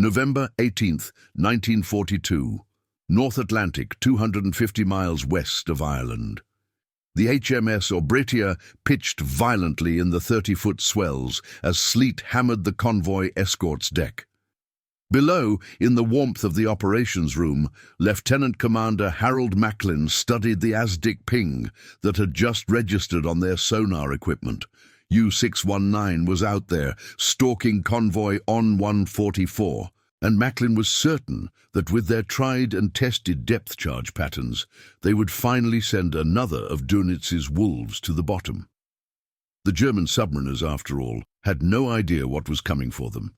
November 18th, 1942. North Atlantic, 250 miles west of Ireland. The HMS Britannia pitched violently in the 30-foot swells as sleet hammered the convoy escort's deck. Below, in the warmth of the operations room, Lieutenant Commander Harold Macklin studied the ASDIC ping that had just registered on their sonar equipment. U-619 was out there, stalking convoy on 144, and Macklin was certain that with their tried and tested depth charge patterns, they would finally send another of Dönitz's wolves to the bottom. The German submariners, after all, had no idea what was coming for them.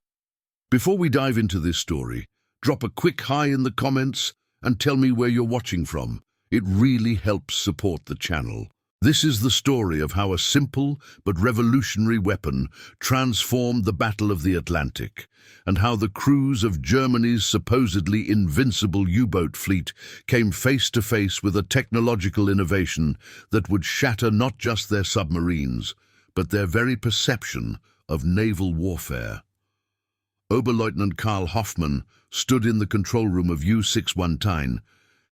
Before we dive into this story, drop a quick hi in the comments and tell me where you're watching from. It really helps support the channel. This is the story of how a simple but revolutionary weapon transformed the Battle of the Atlantic, and how the crews of Germany's supposedly invincible U-boat fleet came face to face with a technological innovation that would shatter not just their submarines, but their very perception of naval warfare. Oberleutnant Karl Hoffmann stood in the control room of U-619,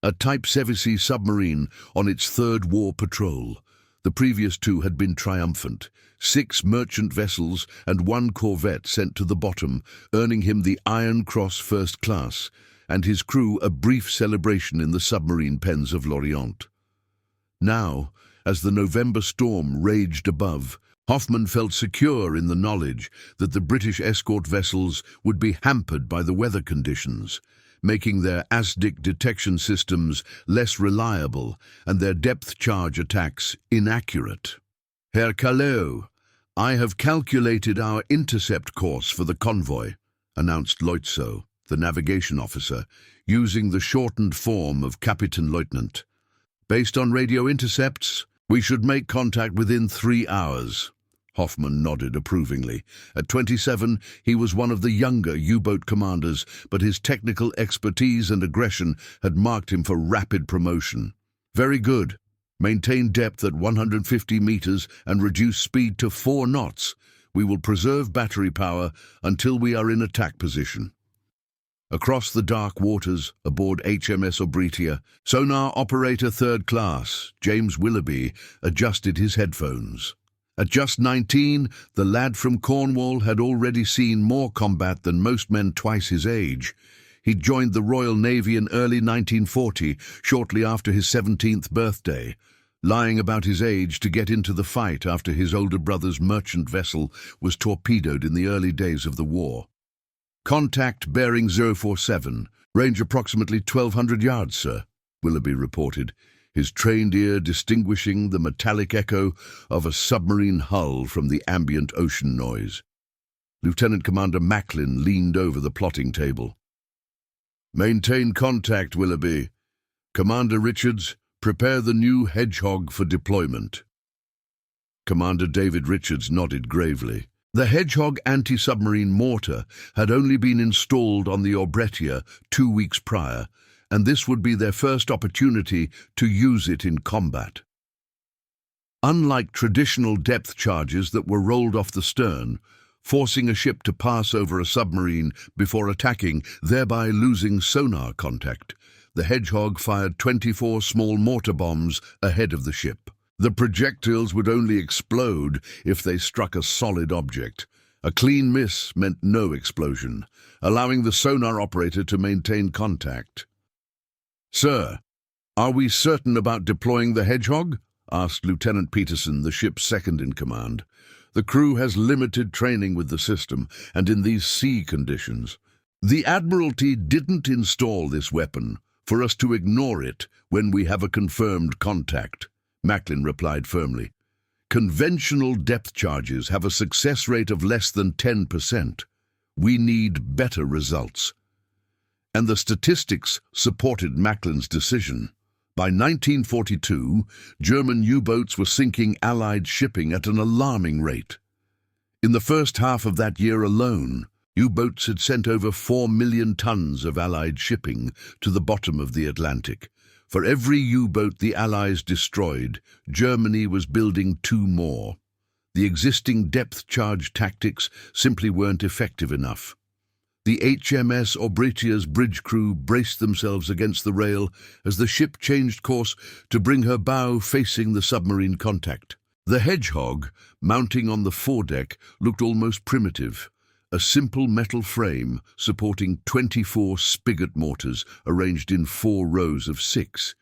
a Type 70 submarine on its third war patrol. The previous two had been triumphant. 6 merchant vessels and 1 corvette sent to the bottom, earning him the Iron Cross First Class, and his crew a brief celebration in the submarine pens of Lorient. Now, as the November storm raged above, Hoffmann felt secure in the knowledge that the British escort vessels would be hampered by the weather conditions, making their ASDIC detection systems less reliable and their depth charge attacks inaccurate. Herr Callot, I have calculated our intercept course for the convoy, announced Leutzow, the navigation officer, using the shortened form of Kapitänleutnant. Based on radio intercepts, we should make contact within 3 hours. Hoffmann nodded approvingly. At 27, he was one of the younger U-boat commanders, but his technical expertise and aggression had marked him for rapid promotion. Very good. Maintain depth at 150 meters and reduce speed to 4 knots. We will preserve battery power until we are in attack position. Across the dark waters, aboard HMS Britannia, sonar operator 3rd class, James Willoughby, adjusted his headphones. At just 19, the lad from Cornwall had already seen more combat than most men twice his age. He joined the Royal Navy in early 1940, shortly after his 17th birthday, lying about his age to get into the fight after his older brother's merchant vessel was torpedoed in the early days of the war. Contact bearing 047, range approximately 1,200 yards, sir, Willoughby reported, his trained ear distinguishing the metallic echo of a submarine hull from the ambient ocean noise. Lieutenant Commander Macklin leaned over the plotting table. Maintain contact, Willoughby. Commander Richards, prepare the new Hedgehog for deployment. Commander David Richards nodded gravely. The Hedgehog anti-submarine mortar had only been installed on the Britannia 2 weeks prior, and this would be their first opportunity to use it in combat. Unlike traditional depth charges that were rolled off the stern, forcing a ship to pass over a submarine before attacking, thereby losing sonar contact, the Hedgehog fired 24 small mortar bombs ahead of the ship. The projectiles would only explode if they struck a solid object. A clean miss meant no explosion, allowing the sonar operator to maintain contact. Sir, are we certain about deploying the Hedgehog? Asked Lieutenant Peterson, the ship's second-in-command. The crew has limited training with the system, and in these sea conditions. The Admiralty didn't install this weapon for us to ignore it when we have a confirmed contact, Macklin replied firmly. Conventional depth charges have a success rate of less than 10%. We need better results. And the statistics supported Macklin's decision. By 1942, German U-boats were sinking Allied shipping at an alarming rate. In the first half of that year alone, U-boats had sent over 4 million tons of Allied shipping to the bottom of the Atlantic. For every U-boat the Allies destroyed, Germany was building 2 more. The existing depth charge tactics simply weren't effective enough. The HMS Obritia's bridge crew braced themselves against the rail as the ship changed course to bring her bow facing the submarine contact. The Hedgehog, mounting on the foredeck, looked almost primitive. A simple metal frame supporting 24 spigot mortars arranged in 4 rows of 6.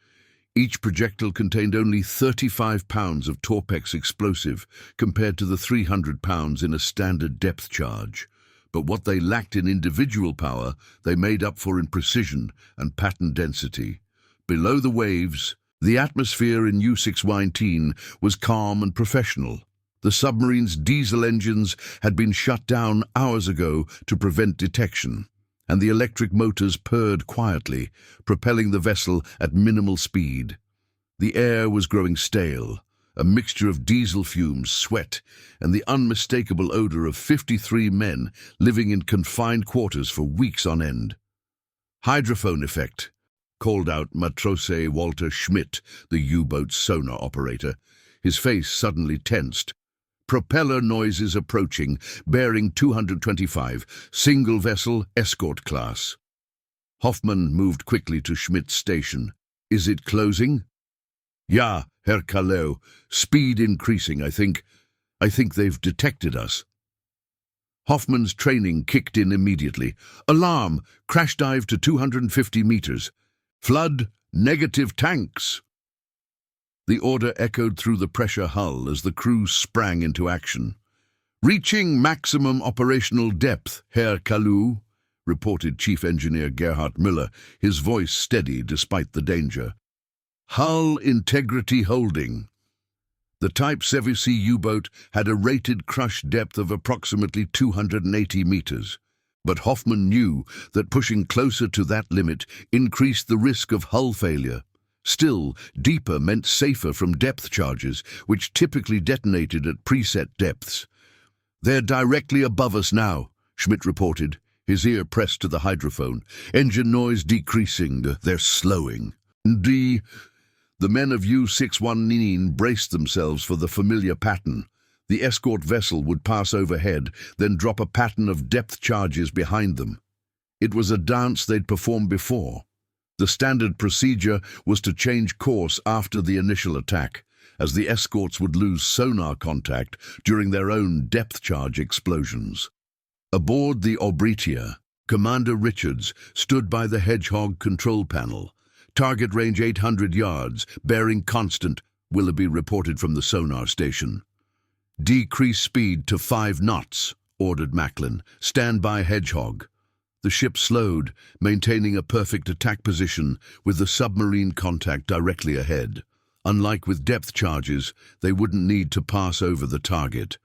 Each projectile contained only 35 pounds of Torpex explosive compared to the 300 pounds in a standard depth charge. But what they lacked in individual power, they made up for in precision and pattern density. Below the waves, the atmosphere in U-619 was calm and professional. The submarine's diesel engines had been shut down hours ago to prevent detection, and the electric motors purred quietly, propelling the vessel at minimal speed. The air was growing stale, a mixture of diesel fumes, sweat, and the unmistakable odor of 53 men living in confined quarters for weeks on end. "Hydrophone effect," called out Matrose Walter Schmidt, the U-boat's sonar operator. His face suddenly tensed. "Propeller noises approaching, bearing 225, single vessel, escort class." Hoffman moved quickly to Schmidt's station. "Is it closing?" "Ja, Herr Kaleo. Speed increasing, I think. I think they've detected us." Hoffman's training kicked in immediately. "Alarm! Crash dive to 250 meters. Flood! Negative tanks!" The order echoed through the pressure hull as the crew sprang into action. "Reaching maximum operational depth, Herr Kalou," reported Chief Engineer Gerhard Müller, his voice steady despite the danger. "Hull integrity holding." The Type Sevusi U-boat had a rated crush depth of approximately 280 meters, but Hoffman knew that pushing closer to that limit increased the risk of hull failure. Still, deeper meant safer from depth charges, which typically detonated at preset depths. "They're directly above us now," Schmidt reported, his ear pressed to the hydrophone. "Engine noise decreasing. They're slowing." The men of U-619 braced themselves for the familiar pattern. The escort vessel would pass overhead, then drop a pattern of depth charges behind them. It was a dance they'd performed before. The standard procedure was to change course after the initial attack, as the escorts would lose sonar contact during their own depth charge explosions. Aboard the Obritia, Commander Richards stood by the Hedgehog control panel. "Target range 800 yards, bearing constant," Willoughby reported from the sonar station. "Decrease speed to 5 knots, ordered Macklin. "Stand by, Hedgehog." The ship slowed, maintaining a perfect attack position with the submarine contact directly ahead. Unlike with depth charges, they wouldn't need to pass over the target.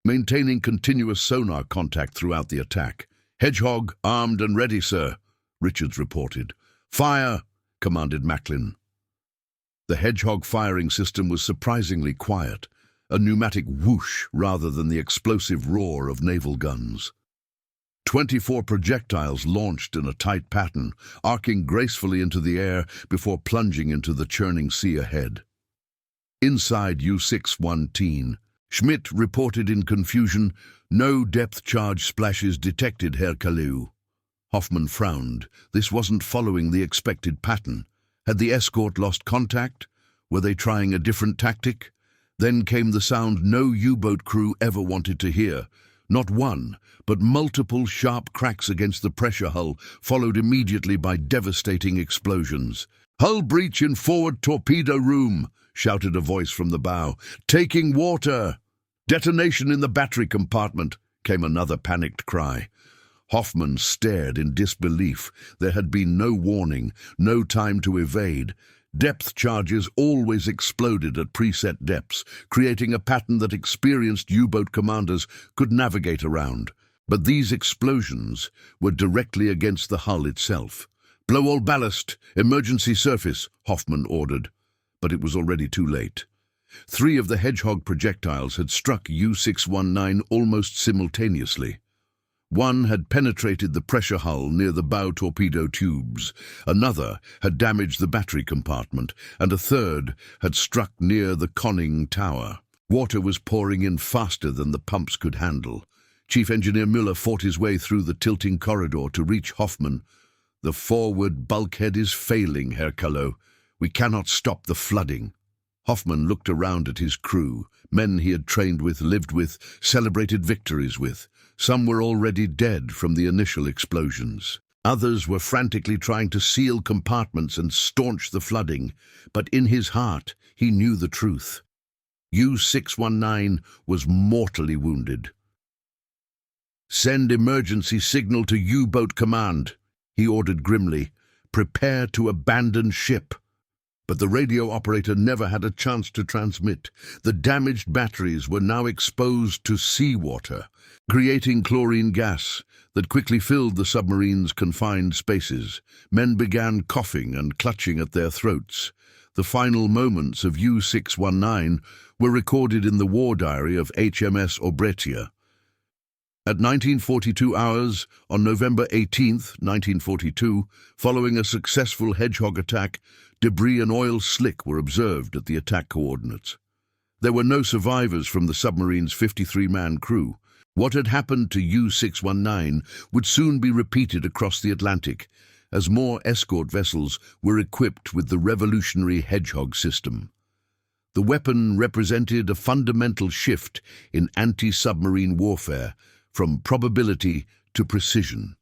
Maintaining continuous sonar contact throughout the attack. "Hedgehog, armed and ready, sir," Richards reported. "Fire!" commanded Macklin. The Hedgehog firing system was surprisingly quiet, a pneumatic whoosh rather than the explosive roar of naval guns. 24 projectiles launched in a tight pattern, arcing gracefully into the air before plunging into the churning sea ahead. Inside U-619, Schmidt reported in confusion, "No depth charge splashes detected, Herr Kalou." Hoffman frowned. This wasn't following the expected pattern. Had the escort lost contact? Were they trying a different tactic? Then came the sound no U-boat crew ever wanted to hear. Not one, but multiple sharp cracks against the pressure hull, followed immediately by devastating explosions. "Hull breach in forward torpedo room," shouted a voice from the bow. "Taking water!" "Detonation in the battery compartment," came another panicked cry. Hoffman stared in disbelief. There had been no warning, no time to evade. Depth charges always exploded at preset depths, creating a pattern that experienced U-boat commanders could navigate around. But these explosions were directly against the hull itself. "Blow all ballast, emergency surface," Hoffman ordered. But it was already too late. 3 of the Hedgehog projectiles had struck U-619 almost simultaneously. One had penetrated the pressure hull near the bow torpedo tubes, another had damaged the battery compartment, and a third had struck near the conning tower. Water was pouring in faster than the pumps could handle. Chief Engineer Müller fought his way through the tilting corridor to reach Hoffmann. "The forward bulkhead is failing, Herr Kallo. We cannot stop the flooding." Hoffmann looked around at his crew, men he had trained with, lived with, celebrated victories with. Some were already dead from the initial explosions. Others were frantically trying to seal compartments and staunch the flooding, but in his heart he knew the truth. U-619 was mortally wounded. "Send emergency signal to U-boat command," he ordered grimly. "Prepare to abandon ship." But the radio operator never had a chance to transmit. The damaged batteries were now exposed to seawater, creating chlorine gas that quickly filled the submarine's confined spaces. Men began coughing and clutching at their throats. The final moments of U-619 were recorded in the war diary of HMS Obretia. At 1942 hours, on November 18, 1942, following a successful Hedgehog attack, debris and oil slick were observed at the attack coordinates. There were no survivors from the submarine's 53-man crew. What had happened to U-619 would soon be repeated across the Atlantic, as more escort vessels were equipped with the revolutionary Hedgehog system. The weapon represented a fundamental shift in anti-submarine warfare, from probability to precision.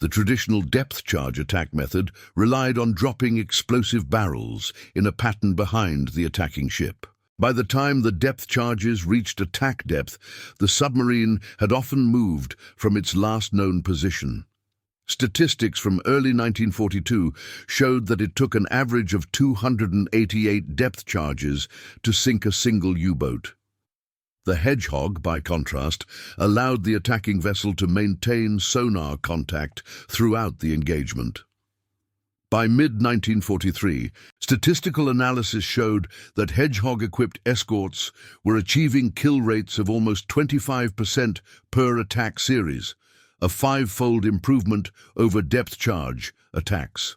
The traditional depth charge attack method relied on dropping explosive barrels in a pattern behind the attacking ship. By the time the depth charges reached attack depth, the submarine had often moved from its last known position. Statistics from early 1942 showed that it took an average of 288 depth charges to sink a single U-boat. The Hedgehog, by contrast, allowed the attacking vessel to maintain sonar contact throughout the engagement. By mid-1943, statistical analysis showed that Hedgehog-equipped escorts were achieving kill rates of almost 25% per attack series, a five-fold improvement over depth charge attacks.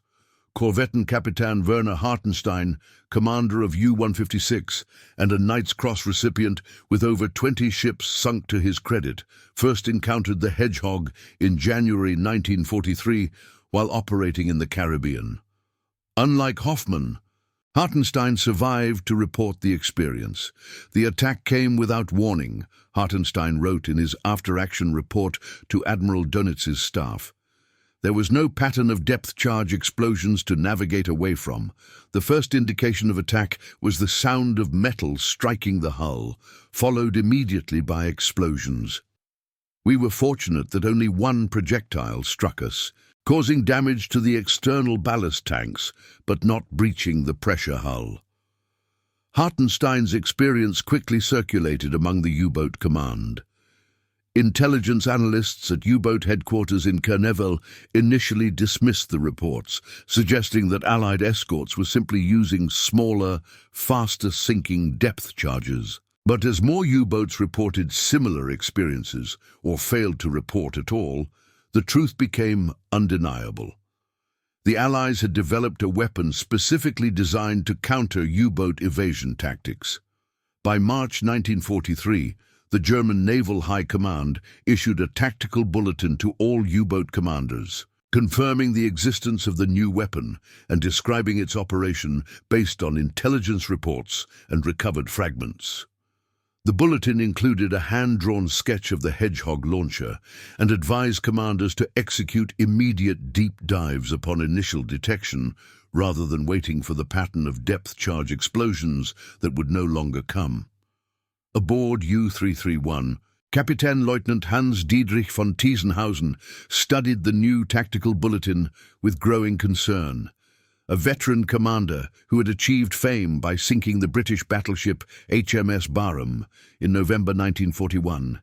Korvettenkapitan Werner Hartenstein, commander of U-156 and a Knight's Cross recipient with over 20 ships sunk to his credit, first encountered the Hedgehog in January 1943 while operating in the Caribbean. Unlike Hoffmann, Hartenstein survived to report the experience. "The attack came without warning," Hartenstein wrote in his after-action report to Admiral Dönitz's staff. "There was no pattern of depth charge explosions to navigate away from. The first indication of attack was the sound of metal striking the hull, followed immediately by explosions. We were fortunate that only one projectile struck us, causing damage to the external ballast tanks, but not breaching the pressure hull." Hartenstein's experience quickly circulated among the U-boat command. Intelligence analysts at U-boat headquarters in Kernevel initially dismissed the reports, suggesting that Allied escorts were simply using smaller, faster-sinking depth charges. But as more U-boats reported similar experiences, or failed to report at all, the truth became undeniable. The Allies had developed a weapon specifically designed to counter U-boat evasion tactics. By March 1943, the German Naval High Command issued a tactical bulletin to all U-boat commanders, confirming the existence of the new weapon and describing its operation based on intelligence reports and recovered fragments. The bulletin included a hand-drawn sketch of the Hedgehog launcher and advised commanders to execute immediate deep dives upon initial detection, rather than waiting for the pattern of depth charge explosions that would no longer come. Aboard U-331, Kapitänleutnant Hans Dietrich von Tiesenhausen studied the new tactical bulletin with growing concern. A veteran commander who had achieved fame by sinking the British battleship HMS Barham in November 1941,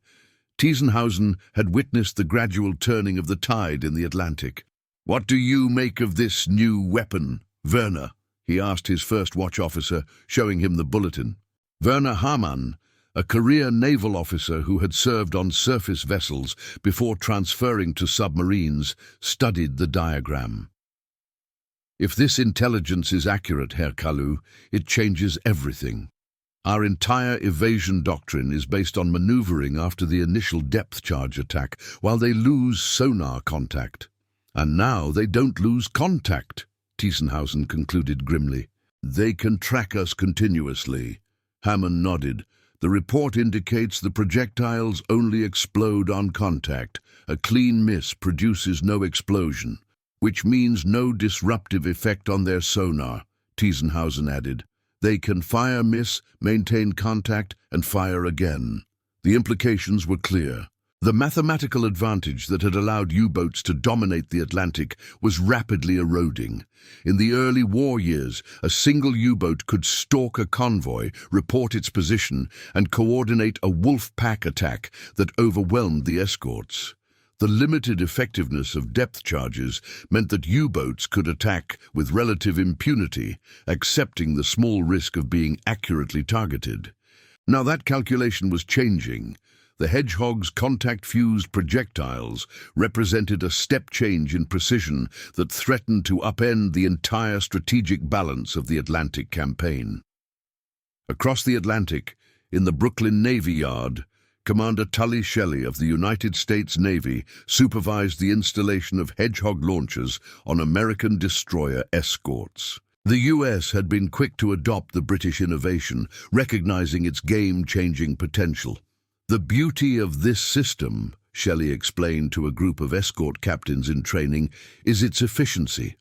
Tiesenhausen had witnessed the gradual turning of the tide in the Atlantic. "What do you make of this new weapon, Werner?" he asked his first watch officer, showing him the bulletin. Werner Hamann, a career naval officer who had served on surface vessels before transferring to submarines, studied the diagram. "If this intelligence is accurate, Herr Kalou, it changes everything. Our entire evasion doctrine is based on maneuvering after the initial depth charge attack, while they lose sonar contact. And now they don't lose contact, Tiesenhausen concluded grimly. They can track us continuously. Hammond nodded. The report indicates the projectiles only explode on contact. A clean miss produces no explosion, which means no disruptive effect on their sonar, Tiesenhausen added. They can fire, miss, maintain contact, and fire again. The implications were clear. The mathematical advantage that had allowed U-boats to dominate the Atlantic was rapidly eroding. In the early war years, a single U-boat could stalk a convoy, report its position, and coordinate a wolf pack attack that overwhelmed the escorts. The limited effectiveness of depth charges meant that U-boats could attack with relative impunity, accepting the small risk of being accurately targeted. Now that calculation was changing. The Hedgehog's contact-fused projectiles represented a step change in precision that threatened to upend the entire strategic balance of the Atlantic campaign. Across the Atlantic, in the Brooklyn Navy Yard, Commander Tully Shelley of the United States Navy supervised the installation of Hedgehog launchers on American destroyer escorts. The U.S. had been quick to adopt the British innovation, recognizing its game-changing potential. The beauty of this system, Shelley explained to a group of escort captains in training, is its efficiency.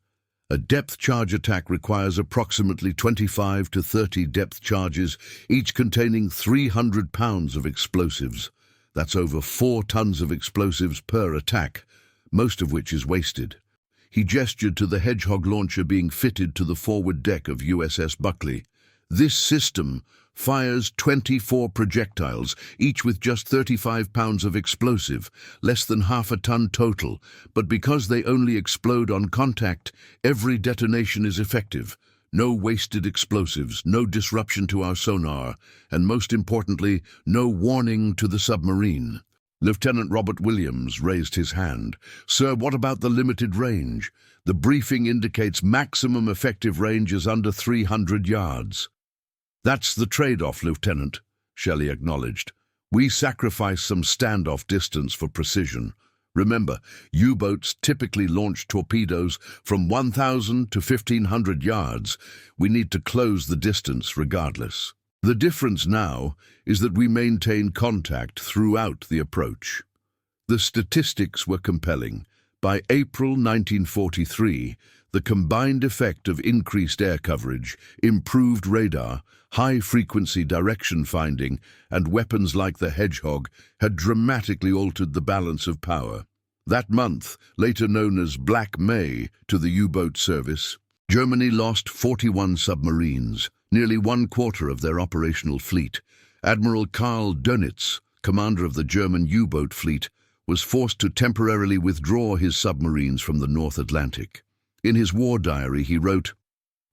A depth charge attack requires approximately 25 to 30 depth charges, each containing 300 pounds of explosives. That's over 4 tons of explosives per attack, most of which is wasted. He gestured to the Hedgehog launcher being fitted to the forward deck of USS Buckley. This system fires 24 projectiles, each with just 35 pounds of explosive, less than half a ton total, but because they only explode on contact, every detonation is effective. No wasted explosives, no disruption to our sonar, and most importantly, no warning to the submarine. Lieutenant Robert Williams raised his hand. "Sir, what about the limited range? The briefing indicates maximum effective range is under 300 yards. "That's the trade-off, Lieutenant," Shelley acknowledged. "We sacrifice some standoff distance for precision. Remember, U-boats typically launch torpedoes from 1,000 to 1,500 yards. We need to close the distance regardless. The difference now is that we maintain contact throughout the approach." The statistics were compelling. By April 1943, the combined effect of increased air coverage, improved radar, high-frequency direction finding, and weapons like the Hedgehog had dramatically altered the balance of power. That month, later known as Black May to the U-boat service, Germany lost 41 submarines, nearly 1/4 of their operational fleet. Admiral Karl Dönitz, commander of the German U-boat fleet, was forced to temporarily withdraw his submarines from the North Atlantic. In his war diary, he wrote,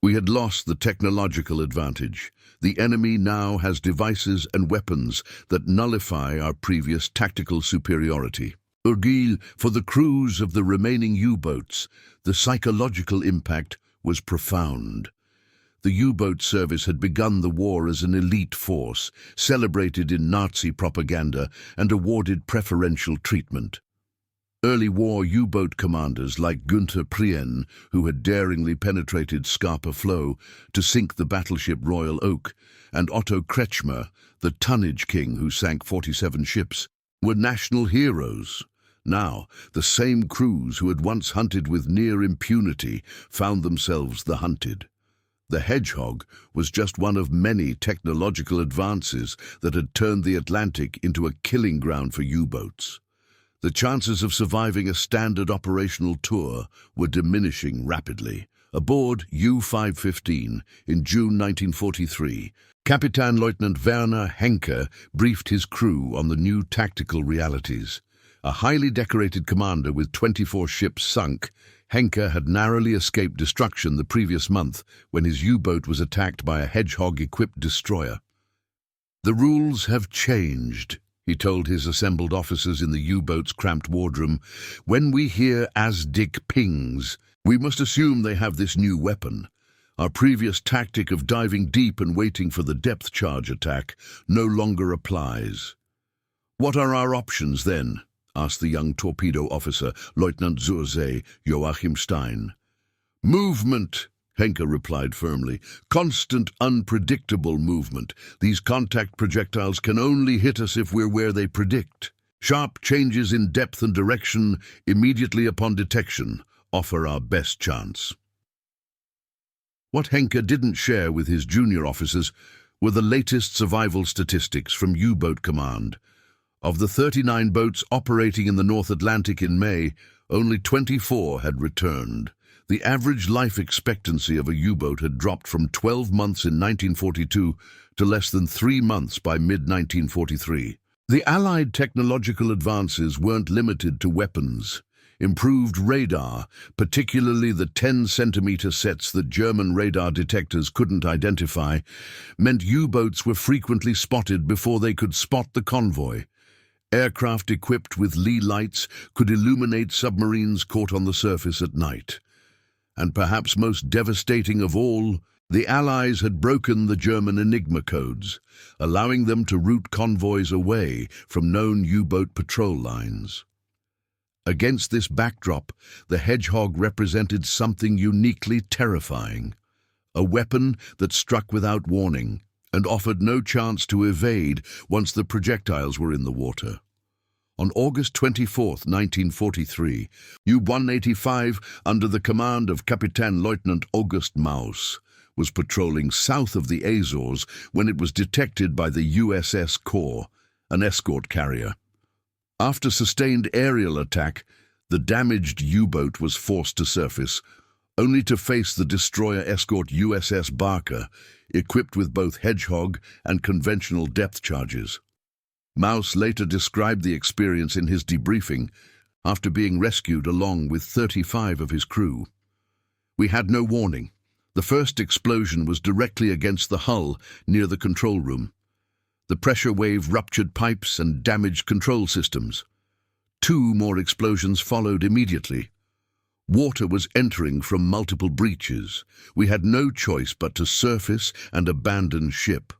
"We had lost the technological advantage. The enemy now has devices and weapons that nullify our previous tactical superiority." Urgil, for the crews of the remaining U-boats, the psychological impact was profound. The U-boat service had begun the war as an elite force, celebrated in Nazi propaganda and awarded preferential treatment. Early war U-boat commanders like Günther Prien, who had daringly penetrated Scapa Flow to sink the battleship Royal Oak, and Otto Kretschmer, the tonnage king who sank 47 ships, were national heroes. Now, the same crews who had once hunted with near impunity found themselves the hunted. The Hedgehog was just one of many technological advances that had turned the Atlantic into a killing ground for U-boats. The chances of surviving a standard operational tour were diminishing rapidly. Aboard U-515 in June 1943, Captain Lieutenant Werner Henke briefed his crew on the new tactical realities. A highly decorated commander with 24 ships sunk, Henke had narrowly escaped destruction the previous month when his U-boat was attacked by a Hedgehog-equipped destroyer. "The rules have changed," he told his assembled officers in the U-boat's cramped wardroom. "When we hear ASDIC pings, we must assume they have this new weapon. Our previous tactic of diving deep and waiting for the depth charge attack no longer applies. What are our options then? Asked the young torpedo officer, Lieutenant Zursee Joachim Stein. Movement, Henke replied firmly. Constant, unpredictable movement. These contact projectiles can only hit us if we're where they predict. Sharp changes in depth and direction immediately upon detection offer our best chance. What Henke didn't share with his junior officers were the latest survival statistics from U-Boat Command. Of the 39 boats operating in the North Atlantic in May, only 24 had returned. The average life expectancy of a U-boat had dropped from 12 months in 1942 to less than 3 months by mid-1943. The Allied technological advances weren't limited to weapons. Improved radar, particularly the 10-centimeter sets that German radar detectors couldn't identify, meant U-boats were frequently spotted before they could spot the convoy. Aircraft equipped with Lee lights could illuminate submarines caught on the surface at night. And perhaps most devastating of all, the Allies had broken the German Enigma codes, allowing them to route convoys away from known U-boat patrol lines. Against this backdrop, the Hedgehog represented something uniquely terrifying, a weapon that struck without warning and offered no chance to evade once the projectiles were in the water. On August 24, 1943, U-185, under the command of Captain Lieutenant August Maus, was patrolling south of the Azores when it was detected by the USS Core, an escort carrier. After sustained aerial attack, the damaged U-boat was forced to surface, only to face the destroyer escort USS Barker, equipped with both Hedgehog and conventional depth charges. Maus later described the experience in his debriefing, after being rescued along with 35 of his crew. We had no warning. The first explosion was directly against the hull near the control room. The pressure wave ruptured pipes and damaged control systems. 2 more explosions followed immediately. Water was entering from multiple breaches. We had no choice but to surface and abandon ship.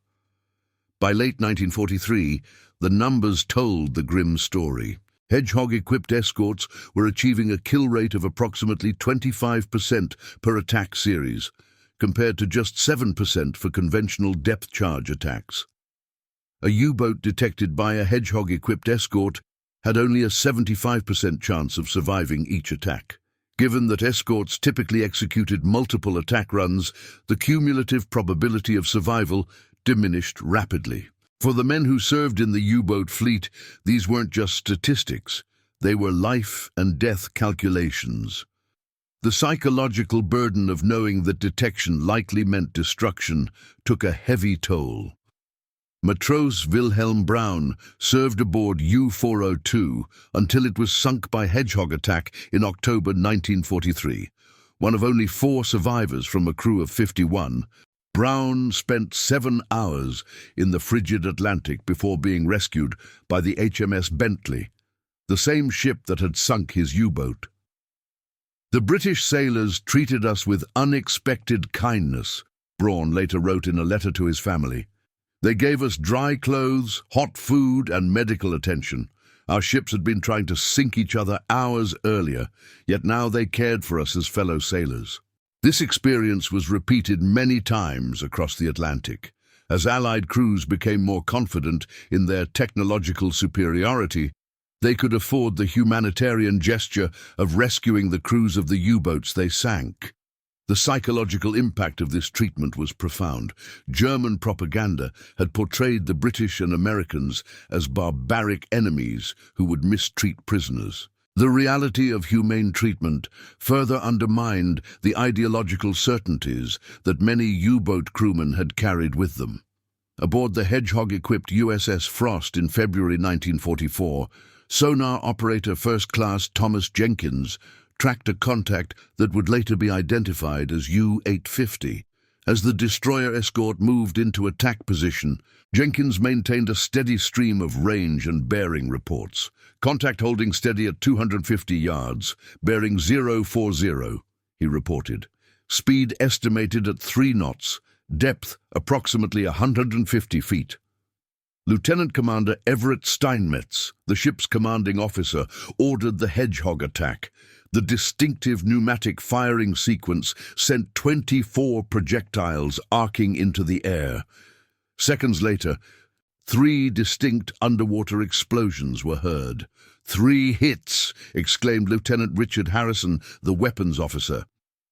By late 1943, the numbers told the grim story. Hedgehog-equipped escorts were achieving a kill rate of approximately 25% per attack series, compared to just 7% for conventional depth charge attacks. A U-boat detected by a Hedgehog-equipped escort had only a 75% chance of surviving each attack. Given that escorts typically executed multiple attack runs, the cumulative probability of survival diminished rapidly. For the men who served in the U-boat fleet, these weren't just statistics. They were life and death calculations. The psychological burden of knowing that detection likely meant destruction took a heavy toll. Matros Wilhelm Braun served aboard U-402 until it was sunk by Hedgehog attack in October 1943. One of only 4 survivors from a crew of 51, Braun spent 7 hours in the frigid Atlantic before being rescued by the HMS Bentley, the same ship that had sunk his U-boat. The British sailors treated us with unexpected kindness, Braun later wrote in a letter to his family. They gave us dry clothes, hot food, and medical attention. Our ships had been trying to sink each other hours earlier, yet now they cared for us as fellow sailors. This experience was repeated many times across the Atlantic. As Allied crews became more confident in their technological superiority, they could afford the humanitarian gesture of rescuing the crews of the U-boats they sank. The psychological impact of this treatment was profound. German propaganda had portrayed the British and Americans as barbaric enemies who would mistreat prisoners. The reality of humane treatment further undermined the ideological certainties that many U-boat crewmen had carried with them. Aboard the Hedgehog-equipped USS Frost in February 1944, sonar operator First Class Thomas Jenkins tracked a contact that would later be identified as U-850. As the destroyer escort moved into attack position, Jenkins maintained a steady stream of range and bearing reports. Contact holding steady at 250 yards, bearing 040, he reported. speed estimated at 3 knots, depth approximately 150 feet. Lieutenant Commander Everett Steinmetz, the ship's commanding officer, ordered the Hedgehog attack. The distinctive pneumatic firing sequence sent 24 projectiles arcing into the air. Seconds later, 3 distinct underwater explosions were heard. 3 hits, exclaimed Lieutenant Richard Harrison, the weapons officer.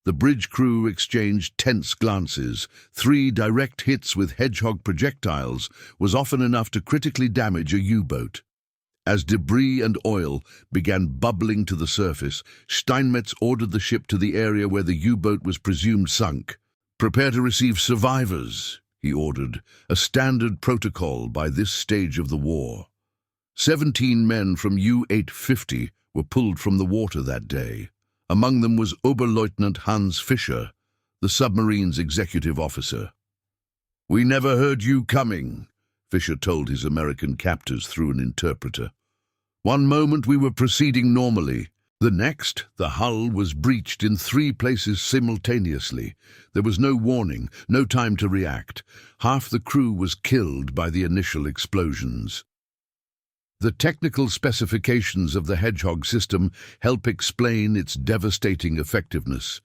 The bridge crew exchanged tense glances. 3 direct hits with Hedgehog projectiles was often enough to critically damage a U-boat. As debris and oil began bubbling to the surface, Steinmetz ordered the ship to the area where the U-boat was presumed sunk. "Prepare to receive survivors," he ordered, a standard protocol by this stage of the war. 17 men from U-850 were pulled from the water that day. Among them was Oberleutnant Hans Fischer, the submarine's executive officer. "We never heard you coming," Fischer told his American captors through an interpreter. "One moment we were proceeding normally. The next, the hull was breached in 3 places simultaneously. There was no warning, no time to react. Half the crew was killed by the initial explosions." The technical specifications of the Hedgehog system help explain its devastating effectiveness.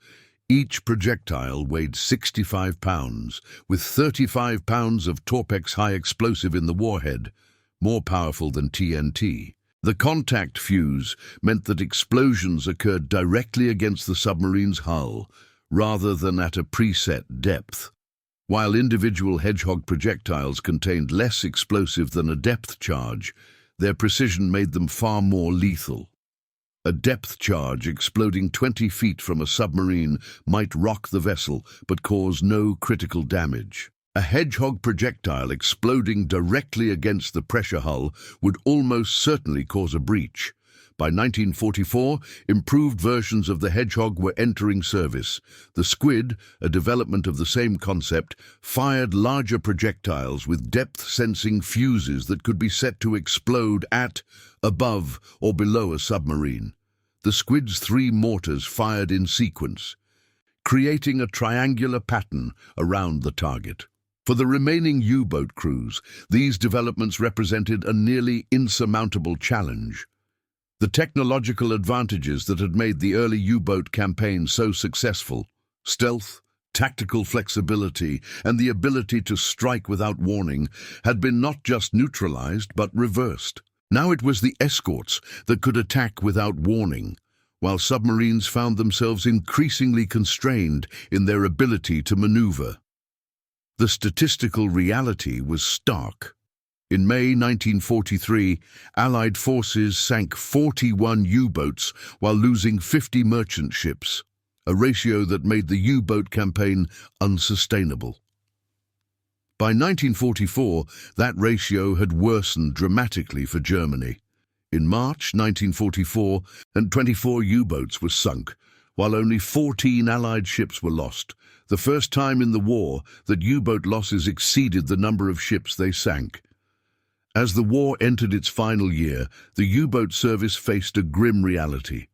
Each projectile weighed 65 pounds, with 35 pounds of Torpex high explosive in the warhead, more powerful than TNT. The contact fuse meant that explosions occurred directly against the submarine's hull, rather than at a preset depth. While individual Hedgehog projectiles contained less explosive than a depth charge, their precision made them far more lethal. A depth charge exploding 20 feet from a submarine might rock the vessel but cause no critical damage. A Hedgehog projectile exploding directly against the pressure hull would almost certainly cause a breach. By 1944, improved versions of the Hedgehog were entering service. The Squid, a development of the same concept, fired larger projectiles with depth-sensing fuses that could be set to explode at, above, or below a submarine. The Squid's 3 mortars fired in sequence, creating a triangular pattern around the target. For the remaining U-boat crews, these developments represented a nearly insurmountable challenge. The technological advantages that had made the early U-boat campaign so successful, stealth, tactical flexibility, and the ability to strike without warning, had been not just neutralized but reversed. Now it was the escorts that could attack without warning, while submarines found themselves increasingly constrained in their ability to maneuver. The statistical reality was stark. In May 1943, Allied forces sank 41 U-boats while losing 50 merchant ships, a ratio that made the U-boat campaign unsustainable. By 1944, that ratio had worsened dramatically for Germany. In March 1944, 24 U-boats were sunk, while only 14 Allied ships were lost, the first time in the war that U-boat losses exceeded the number of ships they sank. As the war entered its final year, the U-boat service faced a grim reality.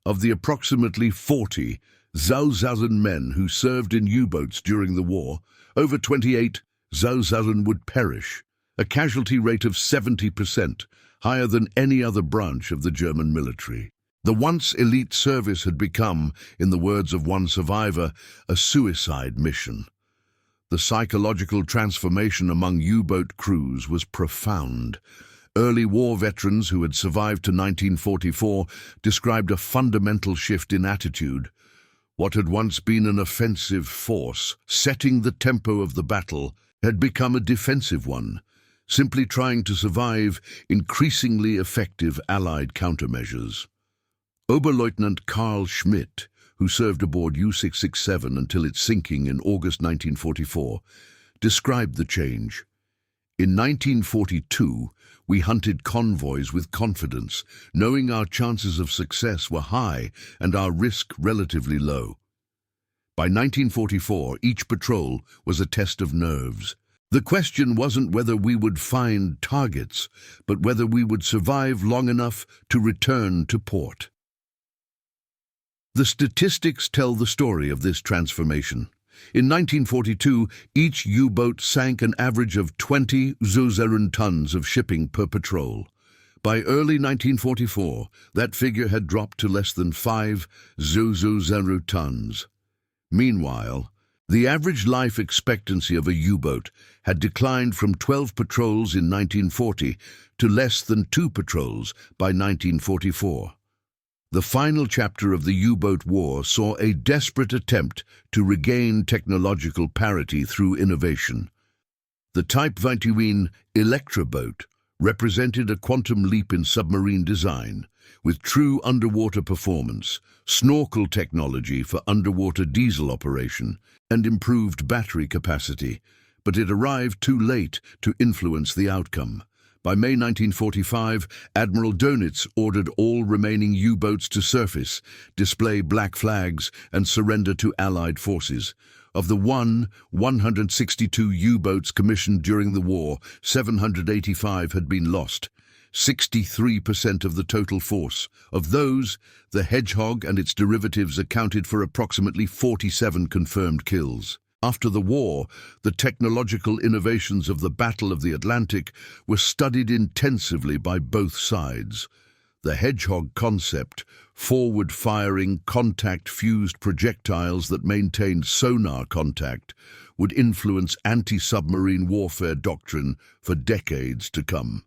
Of the approximately 40 Zollsausen men who served in U-boats during the war, over 28 Zollsausen would perish, a casualty rate of 70%, higher than any other branch of the German military. The once elite service had become, in the words of one survivor, a suicide mission. The psychological transformation among U-boat crews was profound. Early war veterans who had survived to 1944 described a fundamental shift in attitude. What had once been an offensive force, setting the tempo of the battle, had become a defensive one, simply trying to survive increasingly effective Allied countermeasures. Oberleutnant Karl Schmidt, who served aboard U-667 until its sinking in August 1944, described the change. In 1942, we hunted convoys with confidence, knowing our chances of success were high and our risk relatively low. By 1944, each patrol was a test of nerves. The question wasn't whether we would find targets, but whether we would survive long enough to return to port. The statistics tell the story of this transformation. In 1942, each U-boat sank an average of 20 tons of shipping per patrol. By early 1944, that figure had dropped to less than 5 tons. Meanwhile, the average life expectancy of a U-boat had declined from 12 patrols in 1940 to less than 2 patrols by 1944. The final chapter of the U-boat war saw a desperate attempt to regain technological parity through innovation. The Type 21 Electra boat represented a quantum leap in submarine design, with true underwater performance, snorkel technology for underwater diesel operation, and improved battery capacity, but it arrived too late to influence the outcome. By May 1945, Admiral Dönitz ordered all remaining U-boats to surface, display black flags, and surrender to Allied forces. Of the 162 U-boats commissioned during the war, 785 had been lost, 63% of the total force. Of those, the Hedgehog and its derivatives accounted for approximately 47 confirmed kills. After the war, the technological innovations of the Battle of the Atlantic were studied intensively by both sides. The Hedgehog concept, forward-firing, contact-fused projectiles that maintained sonar contact, would influence anti-submarine warfare doctrine for decades to come.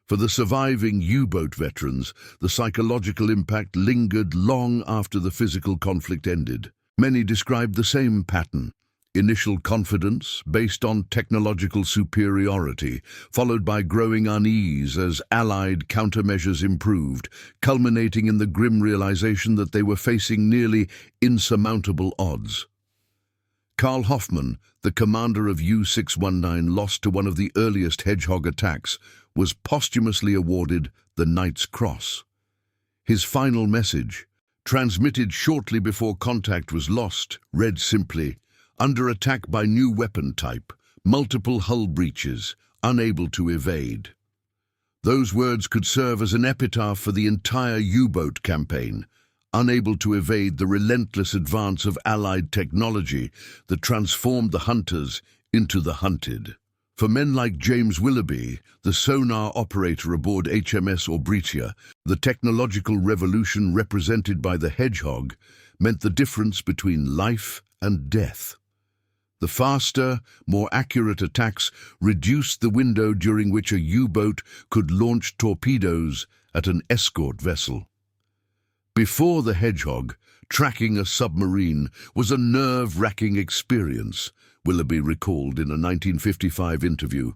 For the surviving U-boat veterans, the psychological impact lingered long after the physical conflict ended. Many described the same pattern. Initial confidence, based on technological superiority, followed by growing unease as Allied countermeasures improved, culminating in the grim realization that they were facing nearly insurmountable odds. Karl Hoffmann, the commander of U-619 lost to one of the earliest Hedgehog attacks, was posthumously awarded the Knight's Cross. His final message, transmitted shortly before contact was lost, read simply, "Under attack by new weapon type, multiple hull breaches, unable to evade." Those words could serve as an epitaph for the entire U-boat campaign, unable to evade the relentless advance of Allied technology that transformed the hunters into the hunted. For men like James Willoughby, the sonar operator aboard HMS Britannia, the technological revolution represented by the Hedgehog meant the difference between life and death. The faster, more accurate attacks reduced the window during which a U-boat could launch torpedoes at an escort vessel. Before the Hedgehog, tracking a submarine was a nerve-wracking experience, Willoughby recalled in a 1955 interview.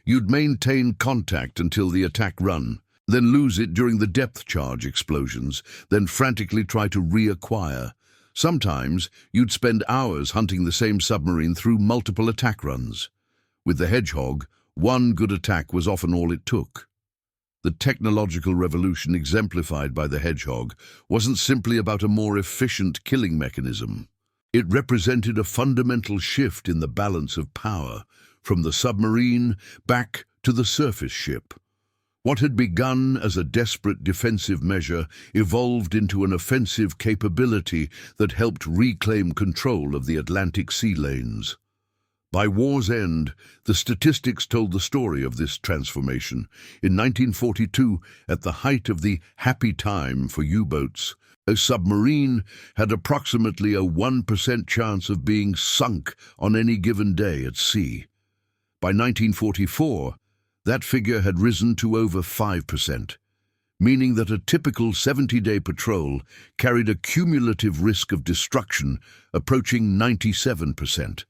You'd maintain contact until the attack run, then lose it during the depth charge explosions, then frantically try to reacquire. Sometimes you'd spend hours hunting the same submarine through multiple attack runs. With the Hedgehog, one good attack was often all it took. The technological revolution exemplified by the Hedgehog wasn't simply about a more efficient killing mechanism. It represented a fundamental shift in the balance of power, from the submarine back to the surface ship. What had begun as a desperate defensive measure evolved into an offensive capability that helped reclaim control of the Atlantic sea lanes. By war's end, the statistics told the story of this transformation. In 1942, at the height of the happy time for U-boats, a submarine had approximately a 1% chance of being sunk on any given day at sea. By 1944, that figure had risen to over 5%, meaning that a typical 70-day patrol carried a cumulative risk of destruction approaching 97%.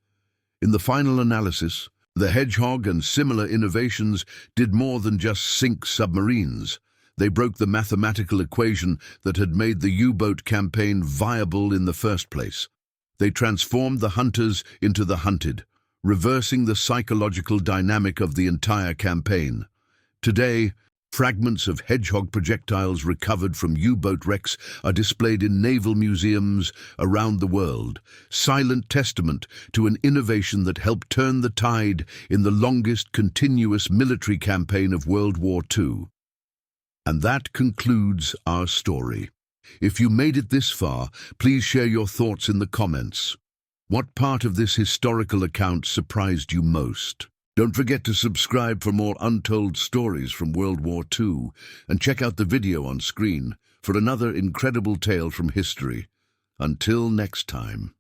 In the final analysis, the Hedgehog and similar innovations did more than just sink submarines. They broke the mathematical equation that had made the U-boat campaign viable in the first place. They transformed the hunters into the hunted, reversing the psychological dynamic of the entire campaign. Today, fragments of Hedgehog projectiles recovered from U-boat wrecks are displayed in naval museums around the world, silent testament to an innovation that helped turn the tide in the longest continuous military campaign of World War II. And that concludes our story. If you made it this far, please share your thoughts in the comments. What part of this historical account surprised you most? Don't forget to subscribe for more untold stories from World War II, and check out the video on screen for another incredible tale from history. Until next time.